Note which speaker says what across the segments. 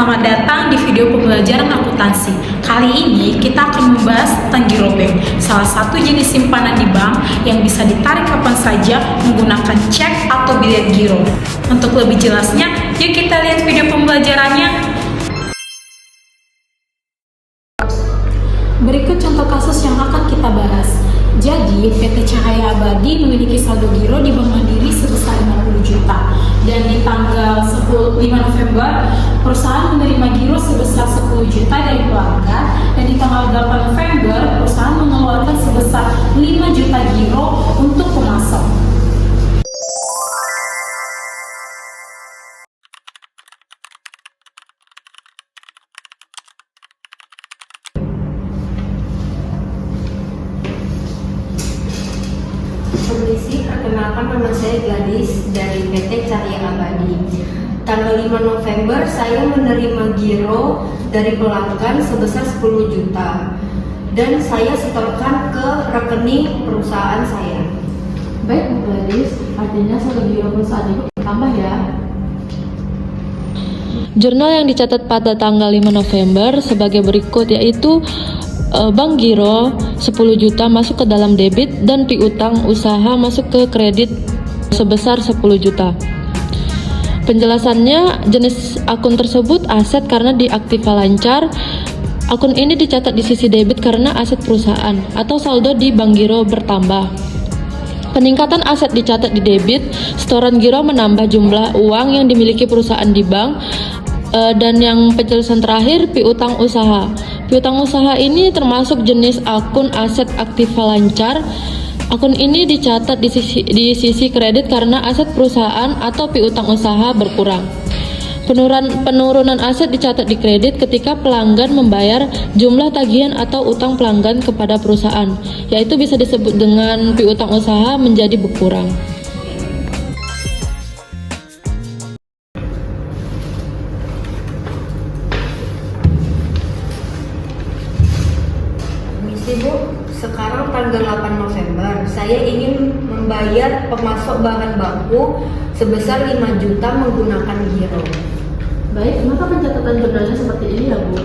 Speaker 1: selamat datang di video pembelajaran akuntansi. Kali ini kita akan membahas tentang giro bank, salah satu jenis simpanan di bank yang bisa ditarik kapan saja menggunakan cek atau bilet giro. Untuk lebih jelasnya, yuk kita lihat video pembelajarannya. Berikut contoh kasus yang akan kita bahas. Jadi, PT Cahaya Abadi memiliki saldo giro di Bank Mandiri sebesar 50 juta. Dan di tanggal 5 November, perusahaan menerima giro sebesar 10 juta dari pelanggan. Dan di tanggal 8 November, perusahaan mengeluarkan sebesar 5 juta giro untuk pemasok.
Speaker 2: Permisi, perkenalkan nama saya Gladys dari PT Cahaya Abadi. Tanggal 5 November saya menerima giro dari pelanggan sebesar 10 juta dan saya setorkan ke rekening perusahaan saya.
Speaker 3: Baik Bu Gladys, artinya saldo giro perusahaan Ibu bertambah ya.
Speaker 4: Jurnal yang dicatat pada tanggal 5 November sebagai berikut, yaitu Bank Giro 10 juta masuk ke dalam debit dan piutang usaha masuk ke kredit sebesar 10 juta. Penjelasannya, jenis akun tersebut aset karena diaktiva lancar. Akun ini dicatat di sisi debit karena aset perusahaan atau saldo di Bank Giro bertambah. Peningkatan aset dicatat di debit, setoran giro menambah jumlah uang yang dimiliki perusahaan di bank. Dan yang penjelasan terakhir, piutang usaha. Piutang usaha ini termasuk jenis akun aset aktiva lancar. Akun ini dicatat di sisi kredit karena aset perusahaan atau piutang usaha berkurang. Penurunan aset dicatat di kredit ketika pelanggan membayar jumlah tagihan atau utang pelanggan kepada perusahaan, yaitu bisa disebut dengan piutang usaha menjadi berkurang.
Speaker 2: Bu, sekarang tanggal 8 November, saya ingin membayar pemasok bahan baku sebesar 5 juta menggunakan giro.
Speaker 3: Baik, maka pencatatan jurnalnya seperti ini ya Bu.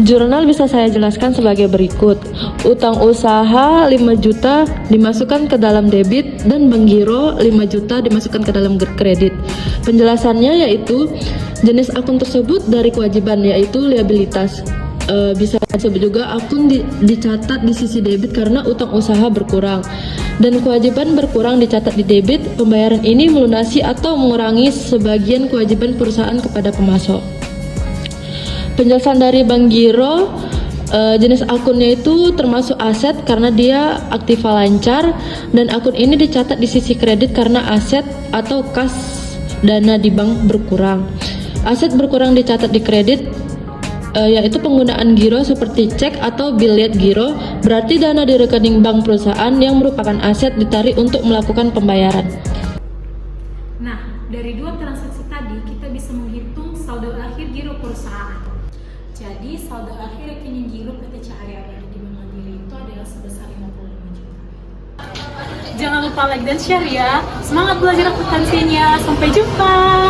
Speaker 4: Jurnal bisa saya jelaskan sebagai berikut. Utang usaha 5 juta dimasukkan ke dalam debit dan Bank Giro 5 juta dimasukkan ke dalam kredit. Penjelasannya yaitu jenis akun tersebut dari kewajiban, yaitu liabilitas. Bisa disebut juga akun dicatat di sisi debit karena utang usaha berkurang, dan kewajiban berkurang dicatat di debit. Pembayaran ini melunasi atau mengurangi sebagian kewajiban perusahaan kepada pemasok. Penjelasan dari Bank Giro, jenis akunnya itu termasuk aset karena dia aktiva lancar, dan akun ini dicatat di sisi kredit karena aset atau kas dana di bank berkurang. Aset berkurang dicatat di kredit, yaitu penggunaan giro seperti cek atau bilet giro, berarti dana di rekening bank perusahaan yang merupakan aset ditarik untuk melakukan pembayaran.
Speaker 1: Nah, dari dua transaksi tadi kita bisa menghitung saldo akhir giro perusahaan. Jadi, saldo akhir rekening giro PT Cahaya Abadi di Bank Mandiri itu adalah sebesar 55 juta. Jangan lupa like dan share ya. Semangat belajar akuntansinya. Sampai jumpa.